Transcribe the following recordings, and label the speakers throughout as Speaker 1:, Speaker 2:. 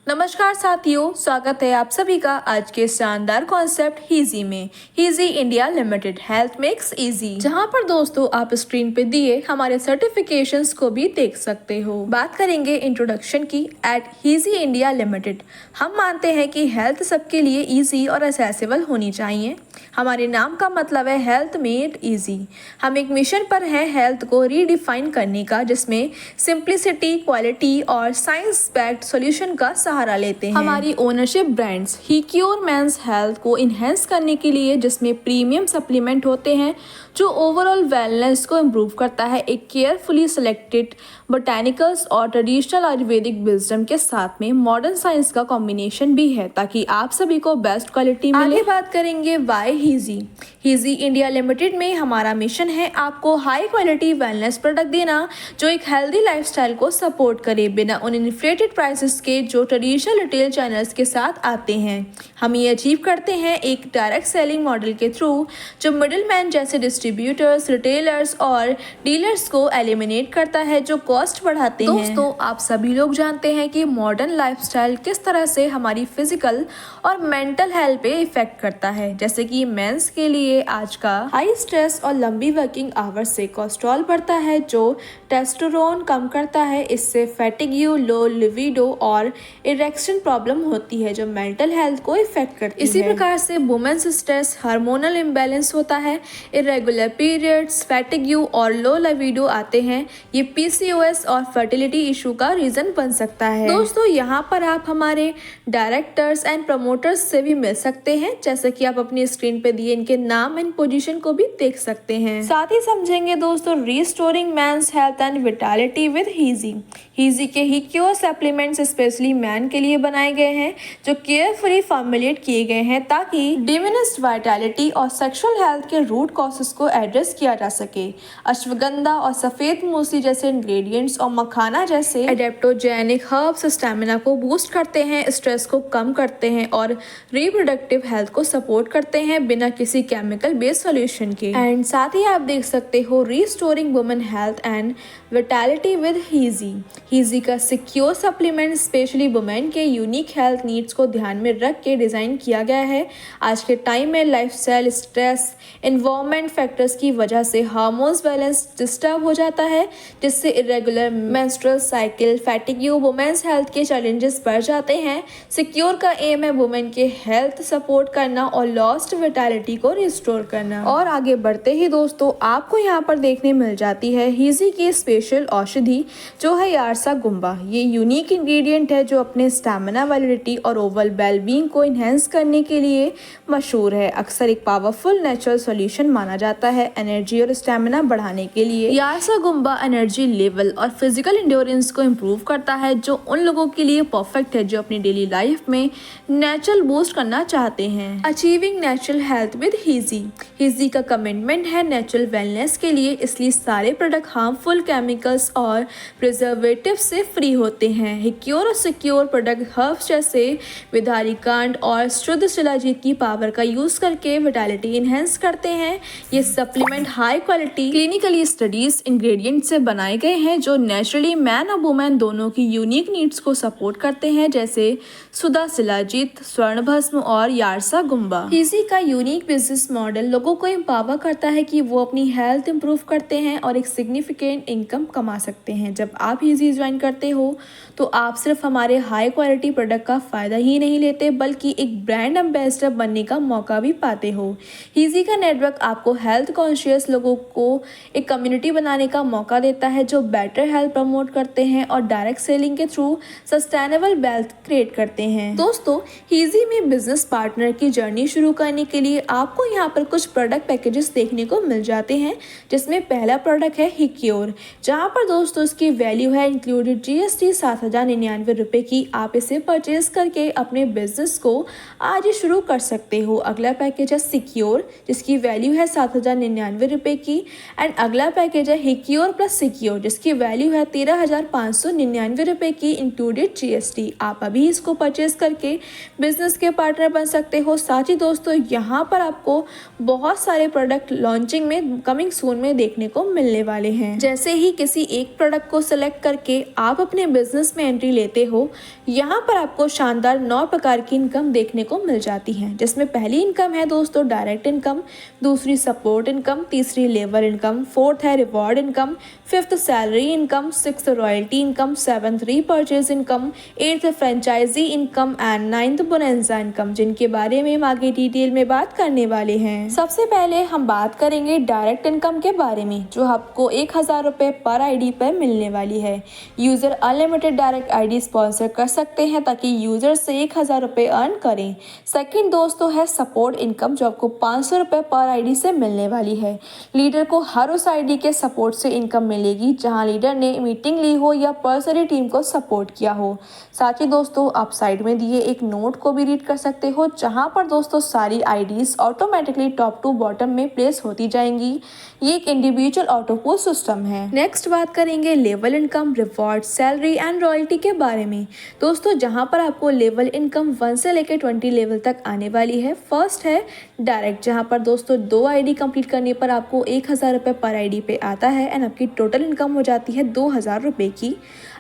Speaker 1: नमस्कार साथियों, स्वागत है आप सभी का आज के शानदार कॉन्सेप्ट हीजी में। Heeji India Limited, health makes easy, जहां पर दोस्तों आप स्क्रीन पे दिए हमारे सर्टिफिकेशंस को भी देख सकते हो। बात करेंगे इंट्रोडक्शन की। एट हीजी इंडिया लिमिटेड हम मानते हैं कि हेल्थ सबके लिए इजी और एक्सेसिबल होनी चाहिए। हमारे नाम का मतलब है हेल्थ मेड इजी। हम एक मिशन पर हैं हेल्थ को रीडिफाइन करने का, जिसमें सिंप्लिसिटी, क्वालिटी और साइंस बैक्ड सॉल्यूशन का सहारा लेते हैं। हमारी ओनरशिप ब्रांड्स हीक्योर मेंस हेल्थ को इन्हेंस करने के लिए, जिसमें प्रीमियम सप्लीमेंट होते हैं जो ओवरऑल वेलनेस को इम्प्रूव करता है, एक केयरफुली सिलेक्टेड बोटैनिकल्स और ट्रेडिशनल आयुर्वेदिक विजडम के साथ में मॉडर्न साइंस का कॉम्बिनेशन भी है, ताकि आप सभी को बेस्ट क्वालिटी मिले। आगे बात करेंगे वाई हीजी। हीजी इंडिया लिमिटेड में हमारा मिशन है आपको हाई क्वालिटी वेलनेस प्रोडक्ट देना जो एक हेल्दी लाइफस्टाइल को सपोर्ट करे, बिना उन इन्फ्लेटेड प्राइसेस के जो ट्रेडिशनल रिटेल चैनल्स के साथ आते हैं। हम ये अचीव करते हैं एक डायरेक्ट सेलिंग मॉडल के थ्रू, जो मिडिल मैन जैसे डिस्ट्रीब्यूटर्स, रिटेलर्स और डीलर्स को एलिमिनेट करता है, जो कॉस्ट बढ़ाते हैं। दोस्तों, आप सभी लोग जानते हैं कि मॉडर्न लाइफस्टाइल किस तरह से हमारी फिजिकल और मेंटल हेल्थ पे इफेक्ट करता है। जैसे कि मेंस के लिए आज का हाई स्ट्रेस और लंबी वर्किंग आवर्स से कोलेस्ट्रॉल बढ़ता है, जो टेस्टोस्टेरोन कम करता है। इससे फैटिग्यू, लो लिविडो और इरेक्शन प्रॉब्लम होती है, जो मेंटल हेल्थ को इफेक्ट करती है। इसी प्रकार से वुमेन्स स्ट्रेस, हार्मोनल इम्बैलेंस होता है, इरेगुलर पीरियड्स, फैटिग्यू और लो लिविडो आते हैं। ये पीसीओएस और फर्टिलिटी इशू का रीजन बन सकता है। दोस्तों, यहाँ पर आप हमारे डायरेक्टर्स एंड प्रमोटर्स से भी मिल सकते हैं, जैसे कि आप अपनी स्क्रीन पे दिए इनके नाम एंड पोजीशन को भी देख सकते हैं। साथ ही समझेंगे दोस्तों restoring men's health and vitality with Heeji. Heeji के हीक्योर सप्लीमेंट्स स्पेशली मैन के लिए बनाए गए हैं, जो केयरफुली फॉर्मुलेट किए गए हैं ताकि डिमिनिश्ड वाइटैलिटी और सेक्सुअल हेल्थ के रूट कॉजेस को एड्रेस किया जा सके। अश्वगंधा और सफेद मूसली जैसे इंग्रेडिएंट्स और मखाना जैसे एडेप्टोजेनिक हर्ब्स स्टैमिना को बूस्ट करते हैं, स्ट्रेस को कम करते हैं और रिप्रोडक्टिव हेल्थ को सपोर्ट करते हैं, बिना किसी केमिकल बेस्ड सॉल्यूशन के। एंड साथ ही आप देख सकते हो restoring women health and vitality with Heeji. Heeji का सिक्योर सप्लीमेंट स्पेशली वुमेन के यूनिक हेल्थ नीड्स को ध्यान में रख के डिजाइन किया गया है। आज के टाइम में लाइफस्टाइल, स्ट्रेस, एनवायरनमेंट फैक्टर्स की वजह से हार्मोन्स बैलेंस डिस्टर्ब हो जाता है, जिससे irregular menstrual cycle, fatigue, women's health के चैलेंजेस बढ़ जाते हैं। सिक्योर का एम है वुमेन के हेल्थ सपोर्ट करना और लॉस्ट विटालिटी को रिस्टोर करना। और आगे बढ़ते ही दोस्तों, आपको यहाँ पर देखने मिल जाती है हीजी की स्पेशल औषधि, जो है यारसा गुम्बा। ये यूनिक इंग्रेडिएंट है जो अपने स्टैमिना, वैलिडिटी और ओवरऑल वेलबींग को इन्हेंस करने के लिए मशहूर है। अक्सर एक पावरफुल नेचुरल सॉल्यूशन माना जाता है एनर्जी और स्टैमिना बढ़ाने के लिए। यारसा गुम्बा एनर्जी लेवल और फिजिकल इंड्योरेंस को इम्प्रूव करता है, जो उन लोगों के लिए परफेक्ट है जो अपनी डेली लाइफ में नेचुरल बूस्ट करना चाहते हैं। Achieving natural health with Heeji. Heeji का कमिटमेंट है नेचुरल वेलनेस के लिए, इसलिए सारे प्रोडक्ट हार्मफुल केमिकल्स और प्रिजर्वेटिव से फ्री होते हैं। हिक्योर और सिक्योर प्रोडक्ट हर्ब्स जैसे विधारी कांड और शुद्ध शिलाजीत की पावर का यूज करके विटालिटी इनहेंस करते हैं। ये supplement high quality clinically studies ingredient से बनाए गए हैं, जो नेचुरली मैन और वुमेन दोनों की यूनिक नीड्स को सपोर्ट करते हैं, जैसे सुधा शिलाजीत, स्वर्ण भस्म और यारसा गुम्बा। हीजी का यूनिक बिजनेस मॉडल लोगों को एम्पावर करता है कि वो अपनी हेल्थ इंप्रूव करते हैं और एक सिग्निफिकेंट इनकम कमा सकते हैं। जब आप हीजी ज्वाइन करते हो तो आप सिर्फ हमारे हाई क्वालिटी प्रोडक्ट का फायदा ही नहीं लेते, बल्कि एक ब्रांड एम्बेसडर बनने का मौका भी पाते हो। हीजी का नेटवर्क आपको हेल्थ कॉन्शियस लोगों को एक कम्युनिटी बनाने का मौका देता है, जो बेटर हेल्थ प्रमोट करते हैं और डायरेक्ट सेलिंग के थ्रू सस्टेनेबल वेल्थ क्रिएट करते हैं। दोस्तों, हीजी में बिजनेस पार्टनर की जर्नी शुरू करने के लिए आपको यहाँ पर कुछ प्रोडक्ट पैकेजेस देखने को मिल जाते हैं, जिसमें पहला प्रोडक्ट है हिक्योर, जहाँ पर दोस्तों इसकी वैल्यू है इंक्लूडेड जीएसटी 7,099 रुपए की। आप इसे परचेज करके अपने बिजनेस को आज ही शुरू कर सकते हो। अगला पैकेज है सिक्योर, जिसकी वैल्यू है 7,099 रुपए की। एंड अगला पैकेज है हिक्योर प्लस सिक्योर, जिसकी वैल्यू है 13,599 रुपए की इंक्लूडेड जीएसटी। आप अभी इसको परचेज करके बिजनेस के पार्टनर बन सकते हो। साथ ही दोस्तों, यहाँ पर आपको बहुत सारे प्रोडक्ट लॉन्चिंग में कमिंग सून में देखने को मिलने वाले हैं, जैसे ही किसी एक प्रोडक्ट को सिलेक्ट करके आप अपने बिजनेस में एंट्री लेते हो, यहाँ पर आपको शानदार 9 प्रकार की इनकम देखने को मिल जाती है, जिसमें पहली इनकम है दोस्तों डायरेक्ट इनकम, दूसरी सपोर्ट इनकम, तीसरी लेबर इनकम, फोर्थ है reward income, fifth salary income, sixth royalty income, seventh repurchase income, eighth franchisee income and ninth bonanza income, जिनके बारे में हम आगे डिटेल में बात करने वाले हैं। सबसे पहले हम बात करेंगे डायरेक्ट इनकम के बारे में, जो आपको 1000 रुपये पर आईडी पर मिलने वाली है। User unlimited direct ID sponsor कर सकते हैं ताकि यूजर से 1000 रुपये अर्न करें। सेकंड दोस्तों है सपोर्ट इनकम, जो आपको 500 रुपये पर आईडी से मिलने वाली है। लीडर को हर उस आईडी के सपोर्ट से इनकम मिलेगी जहां लीडर ने मीटिंग ली हो या पर्सनली टीम को सपोर्ट किया हो। साथ ही दोस्तों आप साइड में दिए एक नोट को भी रीड कर सकते हो, जहां पर दोस्तों सारी IDs automatically top to bottom में प्लेस होती जाएंगी। ये एक इंडिविजुअल ऑटो पोल सिस्टम है। नेक्स्ट बात करेंगे level income, reward, salary and royalty के बारे में। दोस्तों जहां पर आपको लेवल इनकम 1 से लेकर 20 लेवल तक आने वाली है। फर्स्ट है डायरेक्ट, जहां पर दोस्तों 2 आईडी कंप्लीट करने पर आपको 1000 रुपये पर आईडी पे आता है एंड आपकी टोटल इनकम हो जाती है 2000 रुपये की।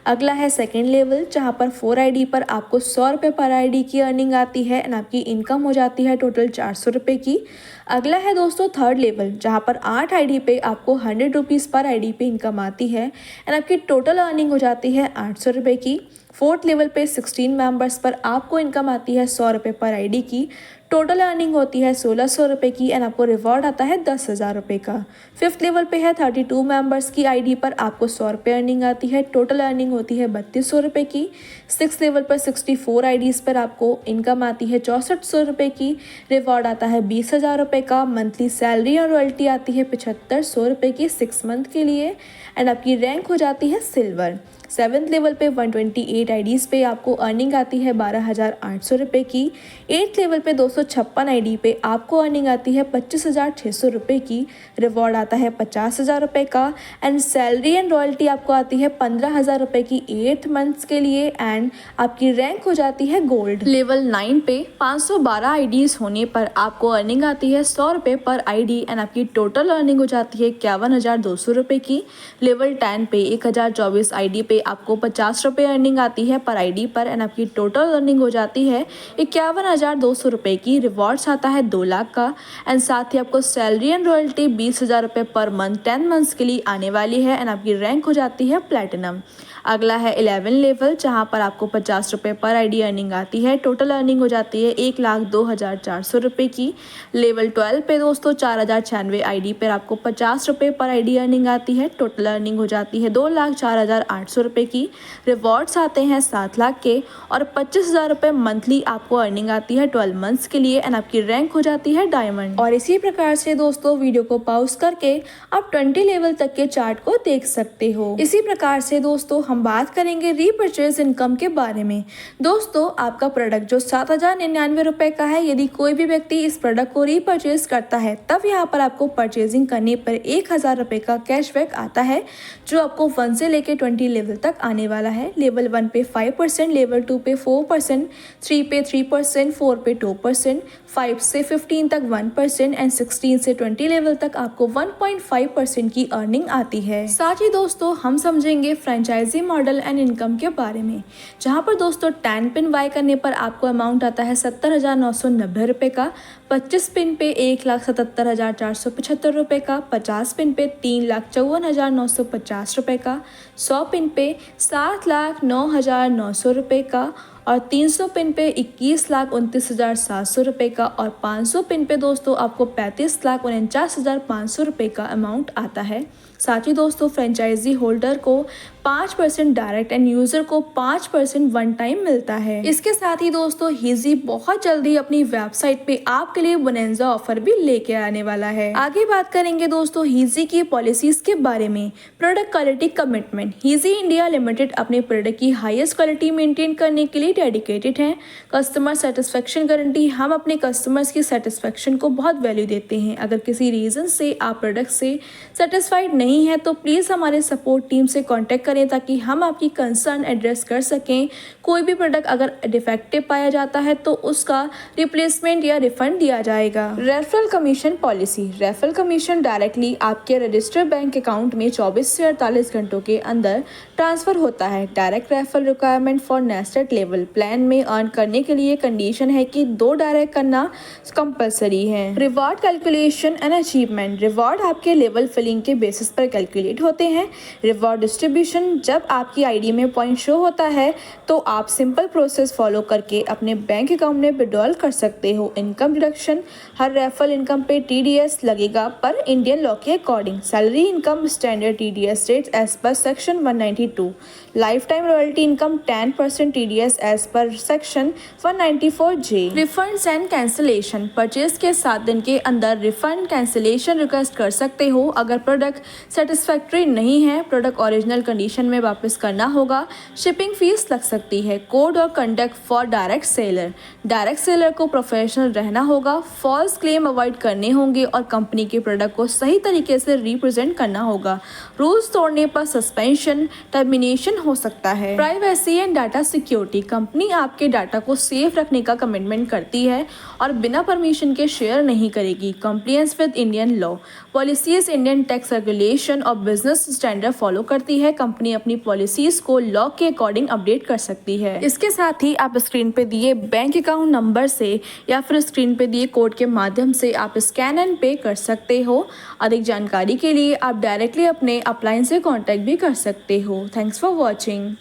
Speaker 1: अगला है सेकेंड लेवल, जहां पर 4 आईडी पर आपको 100 रुपये पर आईडी की अर्निंग आती है एंड आपकी इनकम हो जाती है टोटल 400 रुपये की। अगला है दोस्तों थर्ड लेवल, जहां पर 8 आईडी पे आपको 100 रुपीज़ पर आईडी पे इनकम आती है एंड आपकी टोटल अर्निंग हो जाती है 800 रुपये की। फोर्थ लेवल पे 16 मेंबर्स पर आपको इनकम आती है 100 रुपये पर आईडी की। टोटल अर्निंग होती है 1600 रुपये की एंड आपको रिवॉर्ड आता है 10,000 रुपये का। फिफ्थ लेवल पे है 32 मेंबर्स की आईडी पर आपको 100 रुपये अर्निंग आती है। टोटल अर्निंग होती है 3200 रुपये की। सिक्स लेवल पर 64 आईडीज़ पर आपको इनकम आती है 6400 रुपये की। रिवॉर्ड आता है 20,000 रुपये का। मंथली सैलरी और रॉयल्टी आती है 7500 रुपये की 6 मंथ के लिए एंड आपकी रैंक हो जाती है सिल्वर। सेवन्थ लेवल पे 128 आईडीज़ पे आपको अर्निंग आती है 12,800 रुपये की। एट्थ लेवल पे 256 आईडी पे आपको अर्निंग आती है 25,600 रुपये की। रिवॉर्ड आता है 50,000 रुपये का एंड सैलरी एंड रॉयल्टी आपको आती है 15,000 रुपये की 8 मंथ्स के लिए एंड आपकी रैंक हो जाती है गोल्ड। लेवल 9 पे 512 आईडीज़ होने पर आपको अर्निंग आती है 100 रुपये पर आईडी एंड आपकी टोटल अर्निंग हो जाती है 51,200 रुपये की। लेवल 10 पे 1024 आईडी पे आपको 50 रुपये अर्निंग आती है पर आईडी पर एंड आपकी टोटल अर्निंग हो जाती है 51,200 रुपये की। रिवॉर्ड्स आता है 2 लाख का एंड साथ ही आपको सैलरी एंड रॉयल्टी 20,000 रुपये पर मंथ 10 मंथ्स के लिए आने वाली है एंड आपकी रैंक हो जाती है प्लेटिनम। अगला है 11 लेवल, जहां पर आपको 50 रुपये पर आईडी अर्निंग आती है। टोटल अर्निंग हो जाती है 1,02,400 रुपये की। लेवल 12 पे दोस्तों 4,096 आईडी पर आपको 50 रुपये पर आईडी अर्निंग आती है। टोटल अर्निंग हो जाती है 2,04,800 रुपये की। रिवॉर्ड्स आते हैं 7 लाख के और 25,000 रुपये मंथली आपको अर्निंग आती है 12 मंथ्स के लिए एंड आपकी रैंक हो जाती है डायमंड। और इसी प्रकार से दोस्तों वीडियो को पॉज करके आप 20 लेवल तक के चार्ट को देख सकते हो। इसी प्रकार से दोस्तों हम बात करेंगे रीपरचेज इनकम के बारे में। दोस्तों आपका प्रोडक्ट जो 7,099 रुपये का है, यदि कोई भी व्यक्ति इस प्रोडक्ट को रीपरचेज करता है तब यहाँ पर आपको परचेजिंग करने पर 1,000 रुपये का कैशबैक आता है, जो आपको 1 से लेकर 20 लेवल तक आने वाला है। लेवल 1 पे 5%, लेवल 2 पे 4%, 3 पे 3%, 4 पे 2%, 5 से 15 तक 1% एंड 16 से 20 लेवल तक आपको 1.5% की अर्निंग आती है। साथ ही दोस्तों हम समझेंगे फ्रेंचाइजी मॉडल एंड इनकम के बारे में, जहां पर दोस्तों 10 पिन बाय करने पर आपको अमाउंट आता है 70,990 रुपये का। 25 पिन पे 1,77,475 रुपये का। 50 पिन पे 3,54,950 रुपये का। 100 पिन पे 7,09,900 रुपये का और 300 पिन पे 21,29,700 रुपये का और 500 पिन पे दोस्तों आपको 35,49,500 रुपये का अमाउंट आता है। साथ ही दोस्तों फ्रेंचाइजी होल्डर को 5% डायरेक्ट एंड यूजर को 5% वन टाइम मिलता है। इसके साथ ही दोस्तों हीजी बहुत जल्दी अपनी वेबसाइट पे आपके लिए बोनंजा ऑफर भी लेके आने वाला है। आगे बात करेंगे दोस्तों हीजी की पॉलिसीज के बारे में। Product quality commitment. Heeji India Limited अपने प्रोडक्ट की हाईएस्ट क्वालिटी मेंटेन करने के लिए डेडिकेटेड है। Customer satisfaction guarantee. हम अपने कस्टमर्स की सेटिस्फेक्शन को बहुत वैल्यू देते हैं। अगर किसी रीजन से आप प्रोडक्ट से सेटिस्फाइड नहीं है तो प्लीज हमारे सपोर्ट टीम से कॉन्टेक्ट करें ताकि हम आपकी कंसर्न एड्रेस कर सकें। कोई भी प्रोडक्ट अगर डिफेक्टिव पाया जाता है तो उसका रिप्लेसमेंट या रिफंड दिया जाएगा। Referral commission policy. Referral commission directly आपके रजिस्टर्ड बैंक अकाउंट में 24 से 48 घंटों के अंदर ट्रांसफर होता है। Direct referral requirement for nested level plan में अर्न करने के लिए कंडीशन है कि 2 डायरेक्ट करना कंपलसरी है। Reward calculation and achievement. Reward आपके लेवल फिलिंग के बेसिस पर कैलकुलेट होते हैं। Reward distribution. जब आपकी आईडी में पॉइंट शो होता है तो आप सिंपल प्रोसेस फॉलो करके अपने बैंक अकाउंट में विड्रॉल कर सकते हो। Income deduction. हर रेफरल इनकम पे TDS लगेगा पर इंडियन लॉ के according. Salary income standard TDS rates as per section 192। Life time royalty income 10% TDS as per section 194J। Refunds and cancellation. Purchase के 7 दिन के अंदर रिफंड कैंसिलेशन रिक्वेस्ट कर सकते हो। अगर प्रोडक्ट सेटिस्फैक्ट्री नहीं है, प्रोडक्ट ओरिजिनल कंडीशन में वापस करना होगा। शिपिंग फीस लग सकती है। कोड और conduct for direct seller. Direct seller को प्रोफेशनल रहना होगा। फॉल्स क्लेम अवॉइड करने होंगे और कंपनी के प्रोडक्ट को सही तरीके से रिप्रेजेंट करना होगा। रूल्स तोड़ने पर सस्पेंशन, टर्मिनेशन हो सकता है। Privacy and data security. Company आपके डाटा को सेफ रखने का कमिटमेंट करती है और बिना परमिशन के शेयर नहीं करेगी। Compliance with Indian law policies, Indian tax regulation और बिजनेस स्टैंडर्ड फॉलो करती है। कंपनी अपनी पॉलिसीज को लॉ के अकॉर्डिंग अपडेट कर सकती है। इसके साथ ही आप स्क्रीन पे दिए बैंक अकाउंट नंबर से या फिर स्क्रीन पे दिए कोड के माध्यम से आप स्कैन एंड पे कर सकते हो। अधिक जानकारी के लिए आप डायरेक्टली अपने अपलाइन से कॉन्टैक्ट भी कर सकते हो। Thanks for watching.